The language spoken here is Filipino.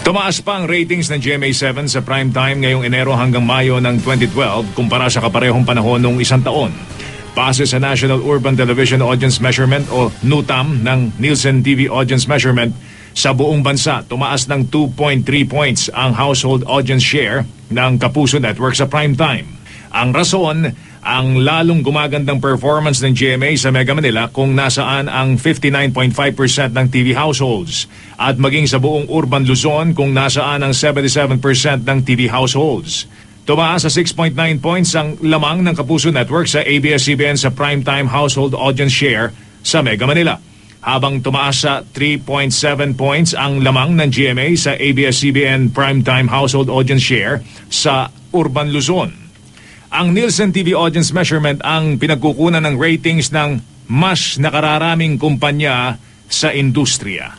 Tumaas pa ang ratings ng GMA7 sa prime time ngayong Enero hanggang Mayo ng 2012 kumpara sa kaparehong panahon noong isang taon. Base sa National Urban Television Audience Measurement o NUTAM ng Nielsen TV Audience Measurement, sa buong bansa tumaas ng 2.3 points ang household audience share ng Kapuso Network sa prime time. Ang rason, ang lalong gumagandang performance ng GMA sa Mega Manila kung nasaan ang 59.5% ng TV households at maging sa buong Urban Luzon kung nasaan ang 77% ng TV households. Tumaas sa 6.9 points ang lamang ng Kapuso Network sa ABS-CBN sa primetime household audience share sa Mega Manila, habang tumaas sa 3.7 points ang lamang ng GMA sa ABS-CBN primetime household audience share sa Urban Luzon. Ang Nielsen TV Audience Measurement ang pinagkukunan ng ratings ng mas nakararaming kumpanya sa industriya.